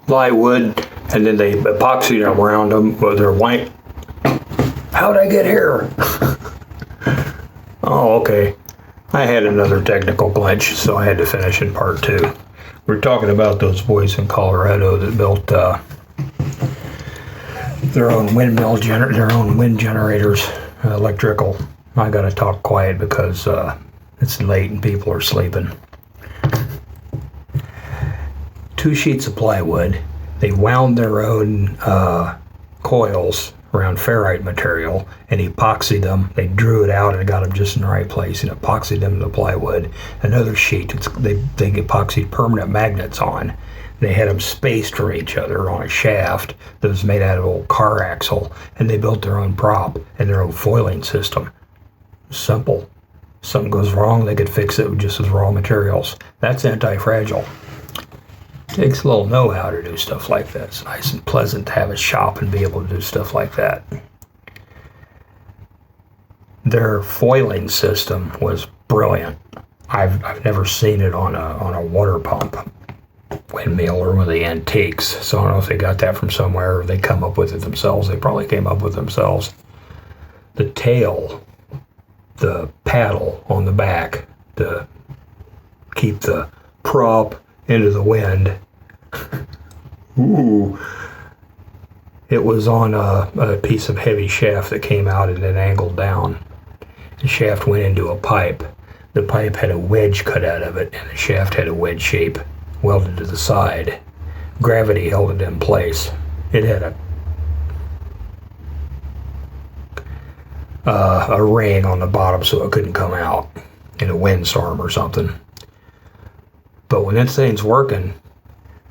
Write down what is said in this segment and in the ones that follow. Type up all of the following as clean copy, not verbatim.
plywood, and then they epoxied them around them with their white. How'd I get here? Oh, okay. I had another technical glitch, so I had to finish in part 2. We're talking about those boys in Colorado that built their own wind generators, electrical. I gotta talk quiet because it's late and people are sleeping. 2 sheets of plywood. They wound their own coils around ferrite material and epoxied them. They drew it out and got them just in the right place and epoxied them to the plywood. Another sheet, they epoxied permanent magnets on. They had them spaced from each other on a shaft that was made out of an old car axle, and they built their own prop and their own foiling system. Simple. If something goes wrong, they could fix it with just as raw materials. That's anti-fragile. Takes a little know-how to do stuff like that. It's nice and pleasant to have a shop and be able to do stuff like that. Their foiling system was brilliant. I've never seen it on a water pump windmill or one of the antiques. So I don't know if they got that from somewhere or they come up with it themselves. They probably came up with it themselves. The tail, the paddle on the back to keep the prop into the wind. Ooh. It was on a piece of heavy shaft that came out and then angled down. The shaft went into a pipe. The pipe had a wedge cut out of it, and the shaft had a wedge shape welded to the side. Gravity held it in place. It had a ring on the bottom so it couldn't come out in a windstorm or something. But when that thing's working,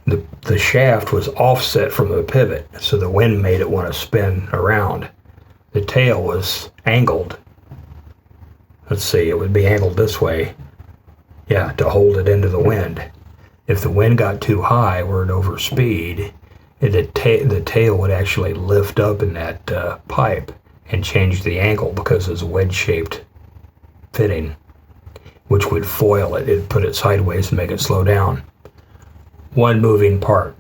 the shaft was offset from the pivot, so the wind made it want to spin around. The tail was angled. Let's see, it would be angled this way. Yeah, to hold it into the wind. If the wind got too high where it overspeed, the tail would actually lift up in that pipe and change the angle because it's a wedge-shaped fitting, which would foil it. It'd put it sideways and make it slow down. One moving part.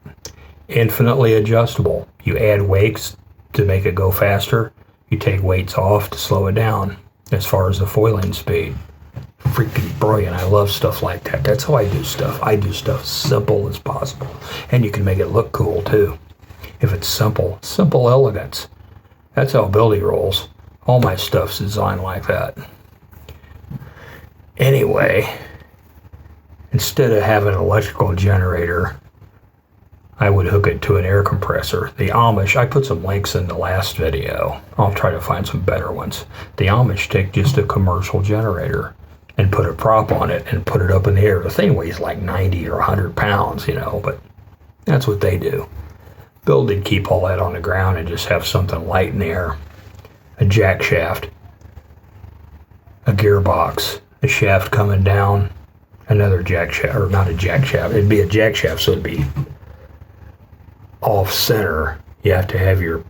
Infinitely adjustable. You add weights to make it go faster. You take weights off to slow it down as far as the foiling speed. Freaking brilliant. I love stuff like that. That's how I do stuff. I do stuff simple as possible. And you can make it look cool too. If it's simple elegance. That's how Billy rolls. All my stuff's designed like that. Anyway, instead of having an electrical generator, I would hook it to an air compressor. The Amish, I put some links in the last video. I'll try to find some better ones. The Amish take just a commercial generator and put a prop on it and put it up in the air. The thing weighs like 90 or 100 pounds, but that's what they do. Bill did keep all that on the ground and just have something light in the air. A jack shaft, a gearbox, a shaft coming down, another jack shaft, or not a jack shaft, it'd be a jack shaft, so it'd be off center. You have to have your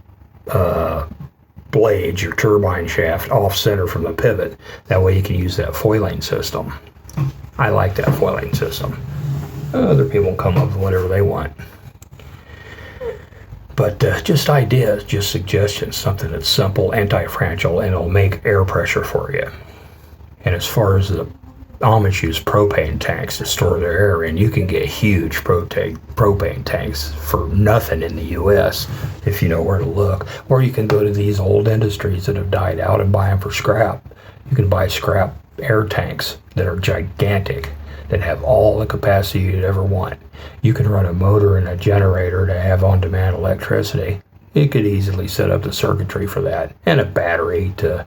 blades, your turbine shaft off center from the pivot. That way you can use that foiling system. I like that foiling system. Other people come up with whatever they want. But just ideas, just suggestions, something that's simple, anti-fragile, and it'll make air pressure for you. And as far as the Amish use propane tanks to store their air in, you can get huge propane tanks for nothing in the U.S. if you know where to look. Or you can go to these old industries that have died out and buy them for scrap. You can buy scrap air tanks that are gigantic, that have all the capacity you'd ever want. You can run a motor and a generator to have on-demand electricity. You could easily set up the circuitry for that, and a battery to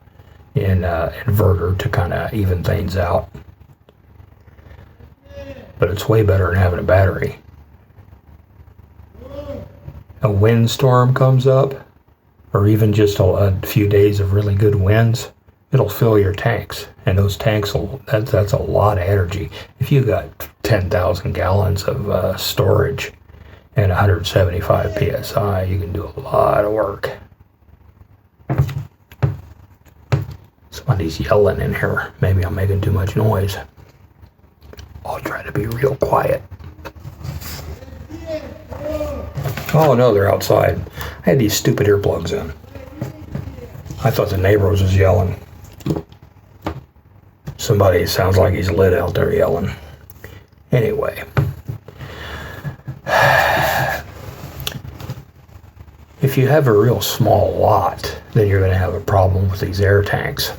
inverter to kind of even things out. But it's way better than having a battery. A windstorm comes up, or even just a few days of really good winds, it'll fill your tanks. And those tanks, that's a lot of energy. If you got 10,000 gallons of storage and 175 psi, you can do a lot of work. Somebody's yelling in here. Maybe I'm making too much noise. I'll try to be real quiet. Oh no, they're outside. I had these stupid earplugs in. I thought the neighbor was just yelling. Somebody sounds like he's lit out there yelling. Anyway. If you have a real small lot, then you're going to have a problem with these air tanks.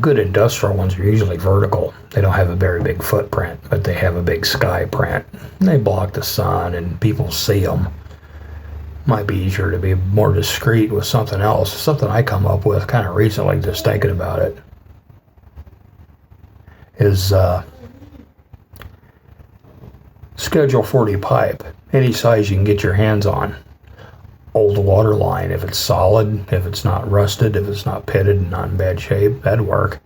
Good industrial ones are usually vertical. They don't have a very big footprint, but they have a big sky print. They block the sun and people see them. Might be easier to be more discreet with something else. Something I come up with kind of recently, just thinking about it, is Schedule 40 pipe. Any size you can get your hands on. Old water line, if it's solid, if it's not rusted, if it's not pitted and not in bad shape, that'd work.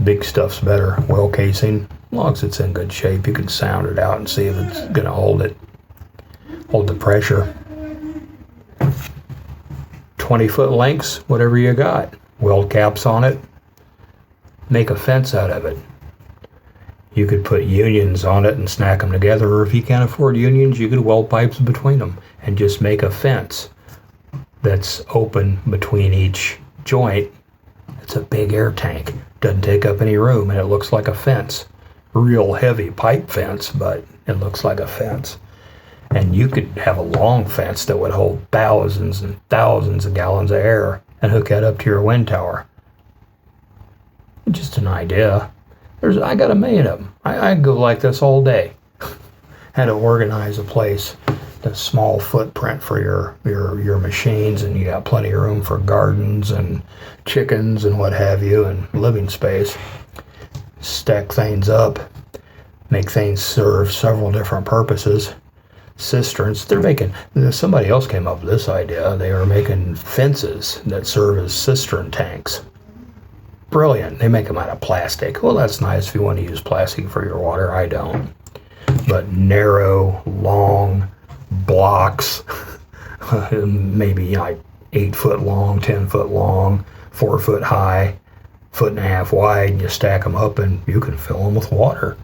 Big stuff's better. Well casing, as long as it's in good shape, you can sound it out and see if it's gonna hold the pressure. 20-foot lengths, whatever you got. Weld caps on it. Make a fence out of it. You could put unions on it and snack them together, or if you can't afford unions, you could weld pipes between them and just make a fence that's open between each joint. It's a big air tank. Doesn't take up any room, and it looks like a fence. Real heavy pipe fence, but it looks like a fence. And you could have a long fence that would hold thousands and thousands of gallons of air and hook that up to your wind tower. Just an idea. I got a million of them. I go like this all day. Had to organize a place, a small footprint for your machines, and you got plenty of room for gardens and chickens and what have you, and living space. Stack things up, make things serve several different purposes. Cisterns, somebody else came up with this idea. They were making fences that serve as cistern tanks. Brilliant. They make them out of plastic. Well, that's nice if you want to use plastic for your water. I don't. But narrow, long blocks, maybe like 8 foot long, 10 foot long, 4 foot high, 1.5 feet wide, and you stack them up and you can fill them with water.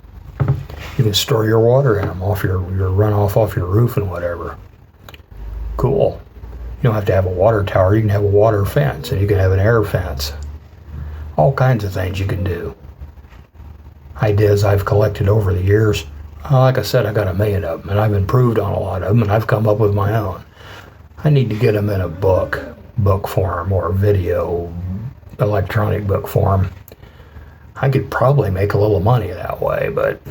You can store your water in them off your runoff off your roof and whatever. Cool. You don't have to have a water tower. You can have a water fence, and you can have an air fence. All kinds of things you can do. Ideas I've collected over the years. Like I said, I got a million of them, and I've improved on a lot of them, and I've come up with my own. I need to get them in a book form, or video, electronic book form. I could probably make a little money that way, but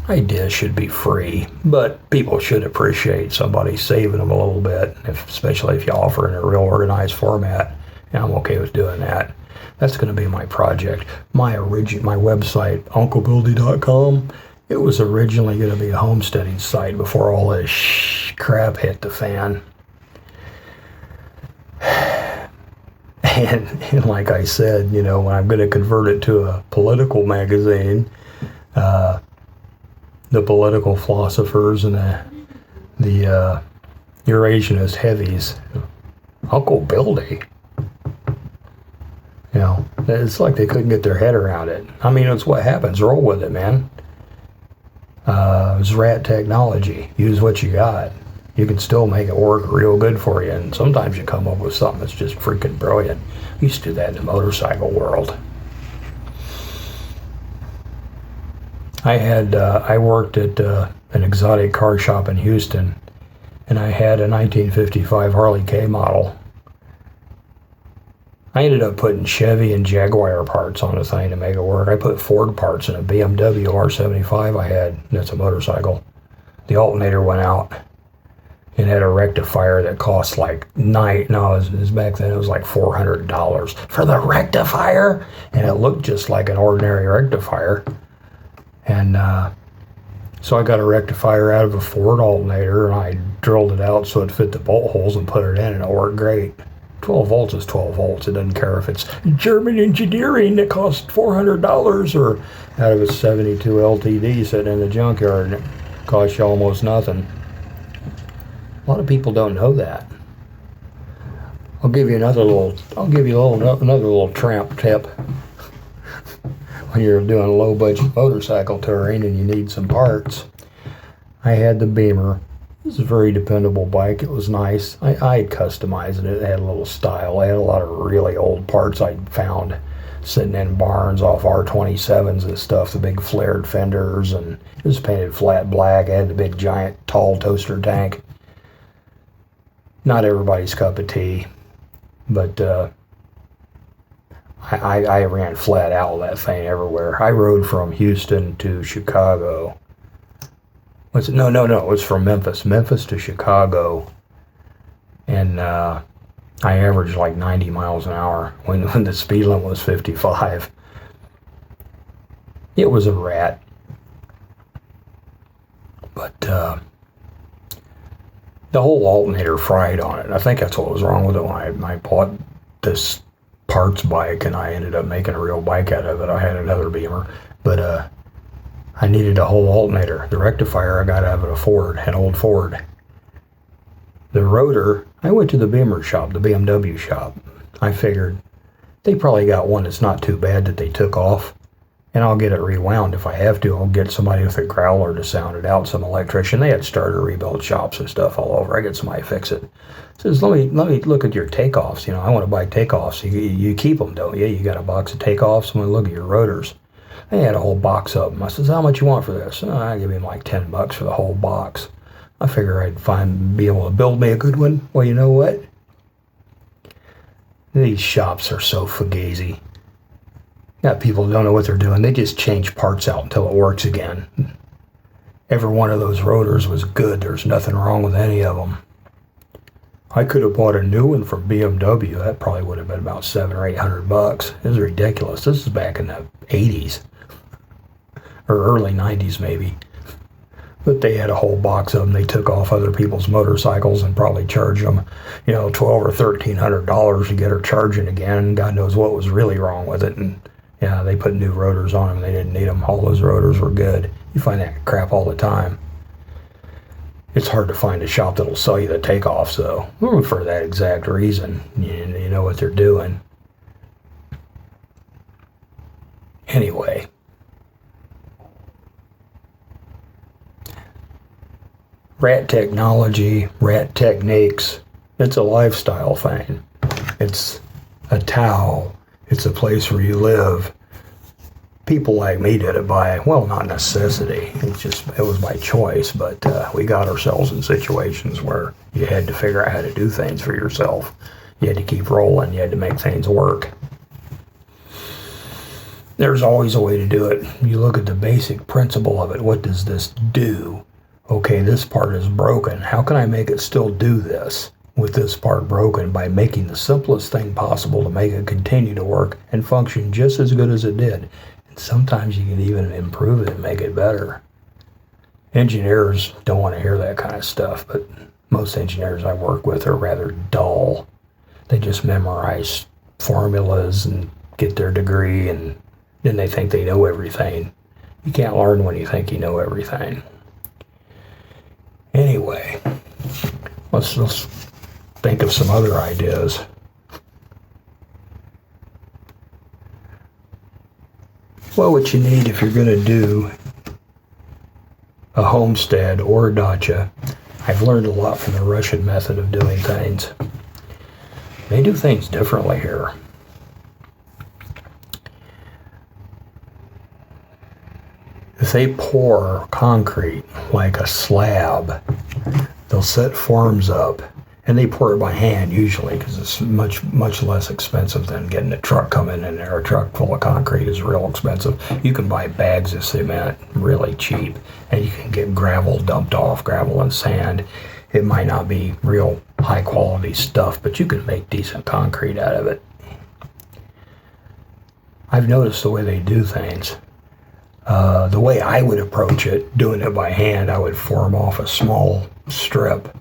ideas should be free. But people should appreciate somebody saving them a little bit, especially if you offer in a real organized format. And I'm okay with doing that. That's going to be my project. My website, unclebuildy.com, it was originally going to be a homesteading site before all this crap hit the fan. And like I said, when I'm going to convert it to a political magazine, the political philosophers and the Eurasianist heavies, Uncle Buildy. It's like they couldn't get their head around it. I mean, it's what happens. Roll with it, man. It's rat technology. Use what you got. You can still make it work real good for you, and sometimes you come up with something that's just freaking brilliant. We used to do that in the motorcycle world. I worked at an exotic car shop in Houston, and I had a 1955 Harley K model. I ended up putting Chevy and Jaguar parts on the thing to make it work. I put Ford parts in a BMW R75 I had. That's a motorcycle. The alternator went out. It had a rectifier that cost like back then it was like $400 for the rectifier, and it looked just like an ordinary rectifier. And so I got a rectifier out of a Ford alternator, and I drilled it out so it fit the bolt holes and put it in, and it worked great. 12 volts is 12 volts. It doesn't care if it's German engineering that costs $400 or out of a 72 LTD sitting in the junkyard and it costs you almost nothing. A lot of people don't know that. I'll give you another little tramp tip. When you're doing a low budget motorcycle touring and you need some parts, I had the Beamer. It was a very dependable bike. It was nice. I had customized it. It had a little style. I had a lot of really old parts I'd found sitting in barns off R27s and stuff, the big flared fenders, and it was painted flat black. I had the big giant tall toaster tank. Not everybody's cup of tea, but I ran flat out with that thing everywhere. I rode from Houston to Chicago. Was it? No. It was from Memphis to Chicago, and I averaged like 90 miles an hour when the speed limit was 55. It was a rat, but the whole alternator fried on it. I think that's what was wrong with it when I bought this parts bike, and I ended up making a real bike out of it. I had another Beamer, but I needed a whole alternator. The rectifier I got out of a Ford, an old Ford. The rotor, I went to the Beamer shop, the BMW shop. I figured they probably got one that's not too bad that they took off, and I'll get it rewound if I have to. I'll get somebody with a growler to sound it out, some electrician. They had starter rebuild shops and stuff all over. I get somebody to fix it. Says, let me look at your takeoffs. I want to buy takeoffs. You keep them, don't you? You got a box of takeoffs. I'm going to look at your rotors. They had a whole box of them. I says, how much you want for this? I give him like $10 for the whole box. I figure I'd be able to build me a good one. Well, you know what? These shops are so fugazi. Got people who don't know what they're doing. They just change parts out until it works again. Every one of those rotors was good. There's nothing wrong with any of them. I could have bought a new one from BMW. That probably would have been about $700 or $800. It was ridiculous. This is back in the 80s. Or early 90s maybe. But they had a whole box of them. They took off other people's motorcycles and probably charged them, $1,200 or $1,300 to get her charging again. God knows what was really wrong with it. And yeah, they put new rotors on them. They didn't need them. All those rotors were good. You find that crap all the time. It's hard to find a shop that'll sell you the takeoffs, though. For that exact reason. You know what they're doing. Anyway. Rat technology, rat techniques, it's a lifestyle thing. It's a Tao. It's a place where you live. People like me did it by, well, not necessity. It was by choice, but we got ourselves in situations where you had to figure out how to do things for yourself. You had to keep rolling. You had to make things work. There's always a way to do it. You look at the basic principle of it. What does this do? Okay, this part is broken. How can I make it still do this with this part broken by making the simplest thing possible to make it continue to work and function just as good as it did? And sometimes you can even improve it and make it better. Engineers don't want to hear that kind of stuff, but most engineers I work with are rather dull. They just memorize formulas and get their degree, and then they think they know everything. You can't learn when you think you know everything. Anyway, let's think of some other ideas. Well, what you need if you're going to do a homestead or a dacha, I've learned a lot from the Russian method of doing things. They do things differently here. If they pour concrete like a slab, they'll set forms up, and they pour it by hand usually because it's much less expensive than getting a truck coming in there. A truck full of concrete is real expensive. You can buy bags of cement really cheap, and you can get gravel dumped off, gravel and sand. It might not be real high quality stuff, but you can make decent concrete out of it. I've noticed the way they do things. The way I would approach it, doing it by hand, I would form off a small strip,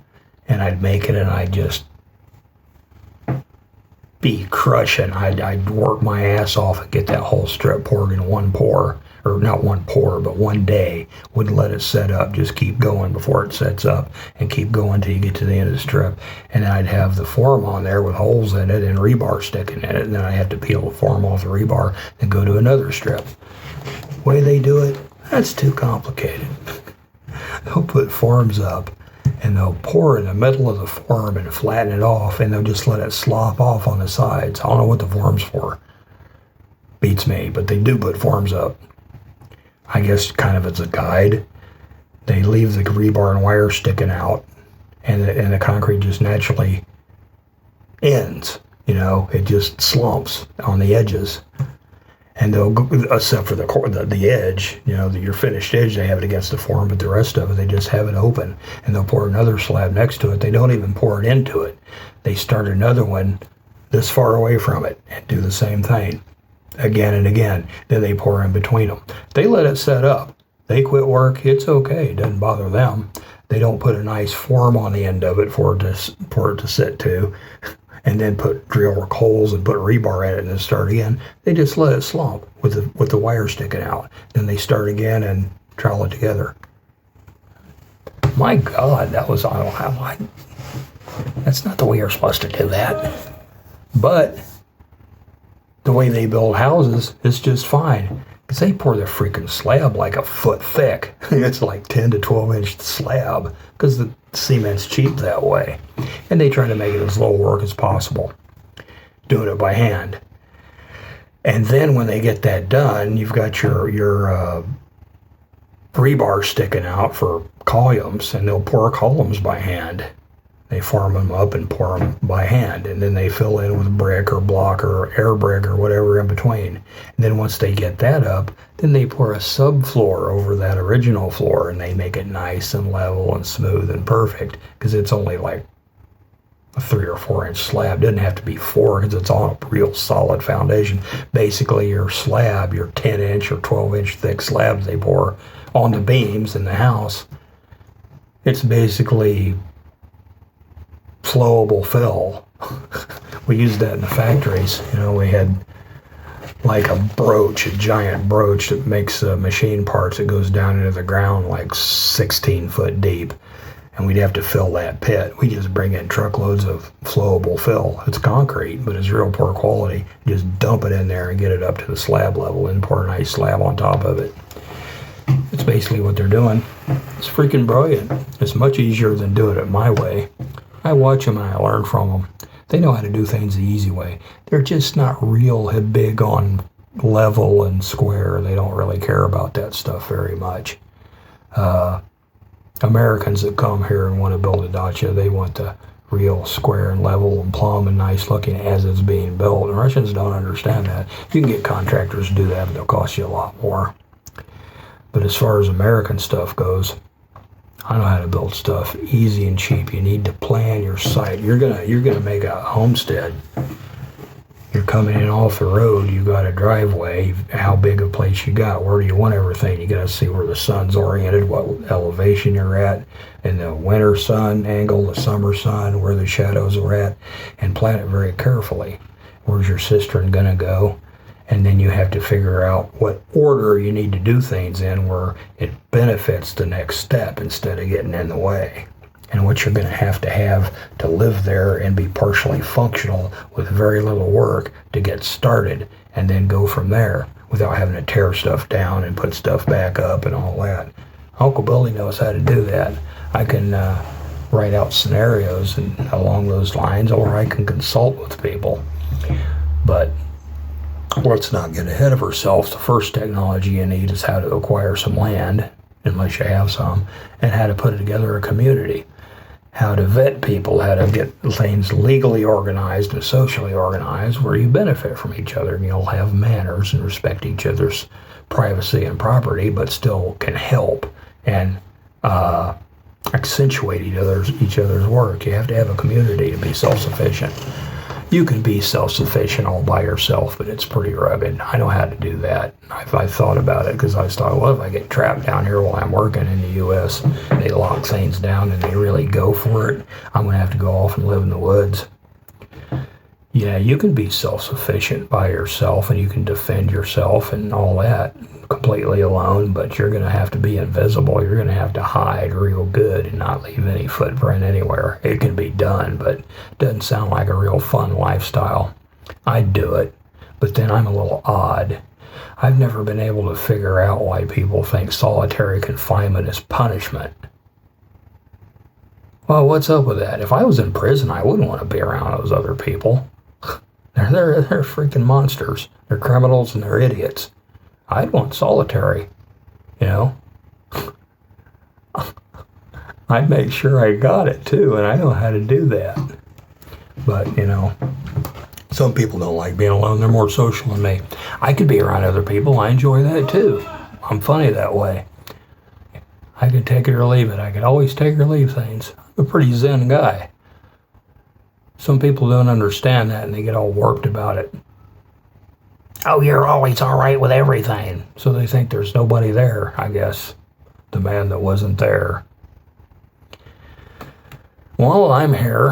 and I'd make it, and I'd just be crushing. I'd work my ass off and get that whole strip poured in one pour, or not one pour, but one day. Wouldn't let it set up, just keep going before it sets up, and keep going till you get to the end of the strip. And then I'd have the form on there with holes in it and rebar sticking in it, and then I have to peel the form off the rebar and go to another strip. Way they do it, that's too complicated. they'll put forms up and they'll pour in the middle of the form and flatten it off, and they'll just let it slop off on the sides. I don't know what the form's for. Beats me, but they do put forms up. I guess kind of as a guide. They leave the rebar and wire sticking out, and the concrete just naturally ends. It just slumps on the edges. And they'll go, except for the edge, your finished edge, they have it against the form, but the rest of it, they just have it open. And they'll pour another slab next to it. They don't even pour it into it. They start another one this far away from it and do the same thing again and again. Then they pour in between them. They let it set up. They quit work. It's okay. It doesn't bother them. They don't put a nice form on the end of it for it to sit to, and then drill holes and put rebar in it and then start again. They just let it slump with the wire sticking out. Then they start again and trowel it together. My God, that's not the way you're supposed to do that. But the way they build houses is just fine. Because they pour the freaking slab like a foot thick. It's like 10 to 12 inch slab because the cement's cheap that way. And they try to make it as low work as possible, doing it by hand. And then when they get that done, you've got your rebar sticking out for columns, and they'll pour columns by hand. They form them up and pour them by hand, and then they fill in with brick or block or air brick or whatever in between. And then once they get that up, then they pour a subfloor over that original floor, and they make it nice and level and smooth and perfect because it's only like a 3 or 4 inch slab. It doesn't have to be 4 because it's on a real solid foundation. Basically, your slab, your 10 inch or 12 inch thick slabs they pour on the beams in the house, it's basically flowable fill. We used that in the factories. We had like a giant brooch that makes machine parts that goes down into the ground like 16 foot deep, and we'd have to fill that pit. We just bring in truckloads of flowable fill. It's concrete, but it's real poor quality. Just dump it in there and get it up to the slab level and pour a nice slab on top of it. It's basically what they're doing. It's freaking brilliant. It's much easier than doing it my way. I watch them and I learn from them. They know how to do things the easy way. They're just not real big on level and square. They don't really care about that stuff very much. Americans that come here and want to build a dacha, they want the real square and level and plumb and nice looking as it's being built. And Russians don't understand that. You can get contractors to do that, but they'll cost you a lot more. But as far as American stuff goes, I know how to build stuff easy and cheap. You need to plan your site. You're gonna make a homestead. You're coming in off the road. You got a driveway. How big a place you got? Where do you want everything? You got to see where the sun's oriented, what elevation you're at, and the winter sun angle, the summer sun, where the shadows are at, and plan it very carefully. Where's your cistern gonna go? And then you have to figure out what order you need to do things in where it benefits the next step instead of getting in the way. And what you're going to have to live there and be partially functional with very little work to get started and then go from there without having to tear stuff down and put stuff back up and all that. Uncle Billy knows how to do that. I can write out scenarios and along those lines, or I can consult with people. But let's not get ahead of ourselves. The first technology you need is how to acquire some land, unless you have some, and how to put together a community, how to vet people, how to get things legally organized and socially organized where you benefit from each other and you'll have manners and respect each other's privacy and property, but still can help and accentuate each other's work. You have to have a community to be self-sufficient. You can be self-sufficient all by yourself, but it's pretty rugged. I know how to do that. I've thought about it because I thought, well, if I get trapped down here while I'm working in the U.S., they lock things down and they really go for it, I'm going to have to go off and live in the woods. Yeah, you can be self-sufficient by yourself and you can defend yourself and all that completely alone, but you're going to have to be invisible. You're going to have to hide real good and not leave any footprint anywhere. It can be done, but it doesn't sound like a real fun lifestyle. I'd do it, but then I'm a little odd. I've never been able to figure out why people think solitary confinement is punishment. Well, what's up with that? If I was in prison, I wouldn't want to be around those other people. They're freaking monsters. They're criminals and they're idiots. I'd want solitary, you know. I'd make sure I got it too, and I know how to do that. But, you know, some people don't like being alone. They're more social than me. I could be around other people. I enjoy that too. I'm funny that way. I could take it or leave it. I could always take or leave things. I'm a pretty zen guy. Some people don't understand that and they get all warped about it. Oh, you're always all right with everything. So they think there's nobody there, I guess. The man that wasn't there. Well, I'm here.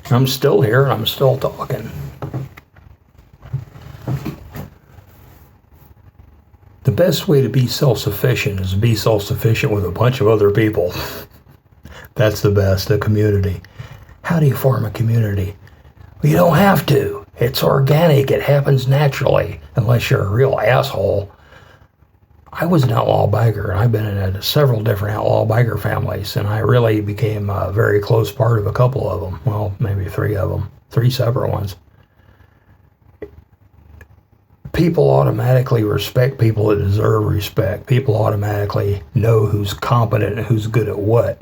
I'm still here and I'm still talking. The best way to be self-sufficient is to be self-sufficient with a bunch of other people. That's the best, a community. How do you form a community? Well, you don't have to. It's organic. It happens naturally, unless you're a real asshole. I was an outlaw biker, and I've been in several different outlaw biker families, and I really became a very close part of a couple of them. Well, maybe three of them, three separate ones. People automatically respect people that deserve respect. People automatically know who's competent and who's good at what.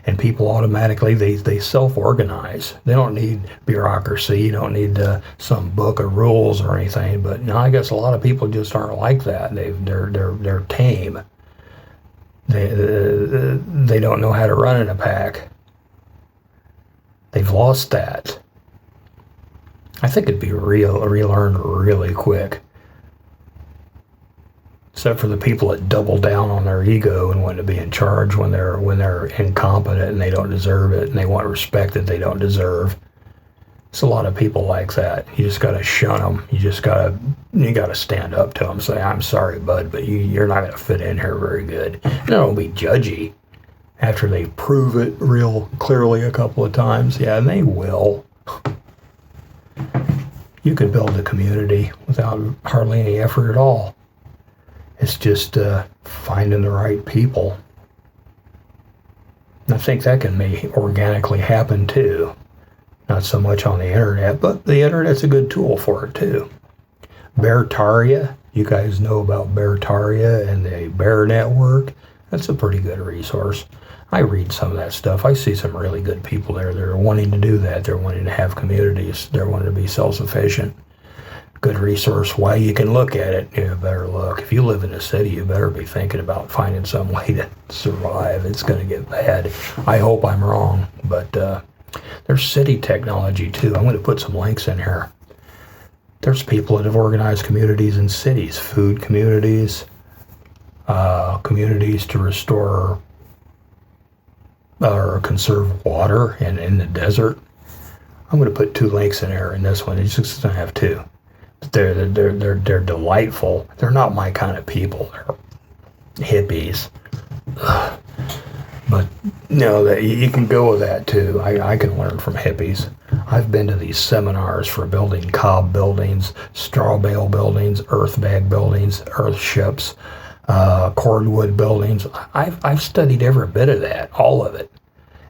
And people automatically, they self-organize. They don't need bureaucracy. You don't need some book of rules or anything. But no, I guess a lot of people just aren't like that. They're tame. They don't know how to run in a pack. They've lost that. I think it'd be relearned really quick. Except for the people that double down on their ego and want to be in charge when they're incompetent and they don't deserve it, and they want respect that they don't deserve. It's a lot of people like that. You just gotta shun them. You gotta stand up to them. Say, "I'm sorry, bud, but you're not gonna fit in here very good." And don't be judgy after they prove it real clearly a couple of times. Yeah, and they will. You could build a community without hardly any effort at all. It's just finding the right people. And I think that can organically happen too. Not so much on the internet, but the internet's a good tool for it too. Beartaria, you guys know about Beartaria and the Bear Network. That's a pretty good resource. I read some of that stuff. I see some really good people there. They're wanting to do that. They're wanting to have communities. They're wanting to be self-sufficient. Good resource. Why you can look at it, you better look. If you live in a city, you better be thinking about finding some way to survive. It's going to get bad. I hope I'm wrong, but there's city technology too. I'm going to put some links in here. There's people that have organized communities in cities, food communities, communities to restore or conserve water in the desert. I'm going to put 2 links in here in this one. It's just going to have 2. They're delightful. They're not my kind of people. They're hippies. Ugh. But no, you can go with that too. I can learn from hippies. I've been to these seminars for building cob buildings, straw bale buildings, earth bag buildings, earth ships, cordwood buildings. I've studied every bit of that, all of it.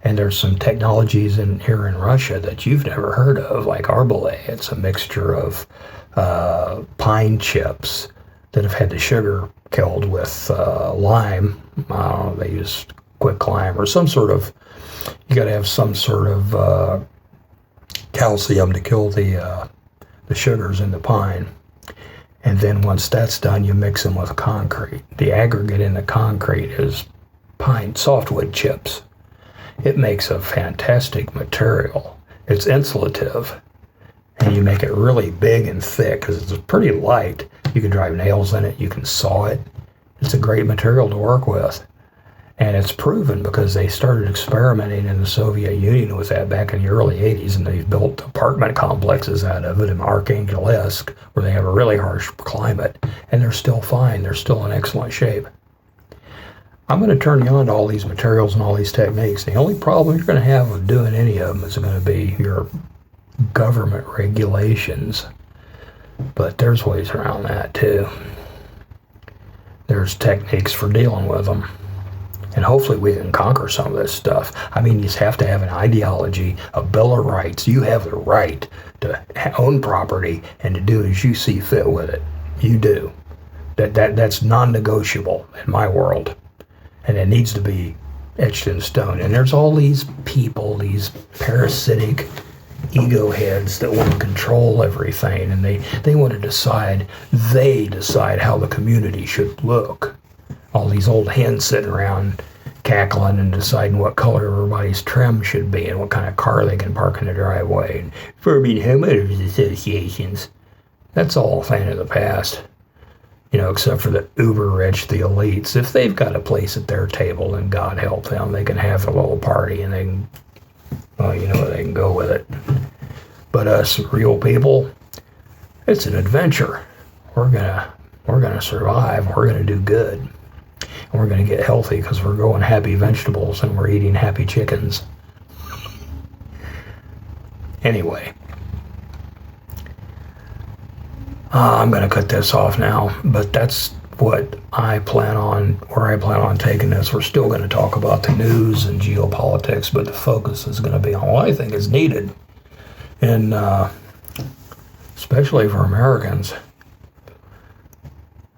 And there's some technologies here in Russia that you've never heard of, like arbalay. It's a mixture of pine chips that have had the sugar killed with lime. They use quick lime or some sort of, you got to have some sort of calcium to kill the sugars in the pine. And then once that's done, you mix them with concrete. The aggregate in the concrete is pine softwood chips. It makes a fantastic material. It's insulative. And you make it really big and thick because it's pretty light. You can drive nails in it. You can saw it. It's a great material to work with. And it's proven because they started experimenting in the Soviet Union with that back in the early 80s, and they've built apartment complexes out of it in Archangelisk, where they have a really harsh climate, and they're still fine. They're still in excellent shape. I'm going to turn you on to all these materials and all these techniques. The only problem you're going to have with doing any of them is going to be your government regulations. But there's ways around that too. There's techniques for dealing with them. And hopefully we can conquer some of this stuff. I mean, you just have to have an ideology, a bill of rights. You have the right to own property and to do as you see fit with it. You do. That's non-negotiable in my world. And it needs to be etched in stone. And there's all these people, these parasitic ego heads that want to control everything, and they want to decide how the community should look. All these old hens sitting around cackling and deciding what color everybody's trim should be and what kind of car they can park in the driveway. And forming homeowners associations. That's all a thing of the past. Except for the uber rich, the elites. If they've got a place at their table, then God help them. They can have a little party and they can, they can go with it. But us real people, it's an adventure. We're gonna survive. We're gonna do good. And we're gonna get healthy because we're growing happy vegetables and we're eating happy chickens. Anyway. I'm going to cut this off now, but that's where I plan on taking this. We're still going to talk about the news and geopolitics, but the focus is going to be on what I think is needed, and especially for Americans.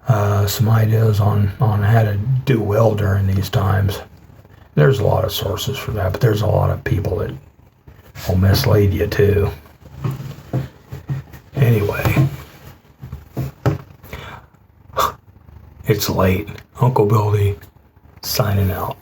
Some ideas on how to do well during these times. There's a lot of sources for that, but there's a lot of people that will mislead you too. Anyway. It's late. Uncle Billy signing out.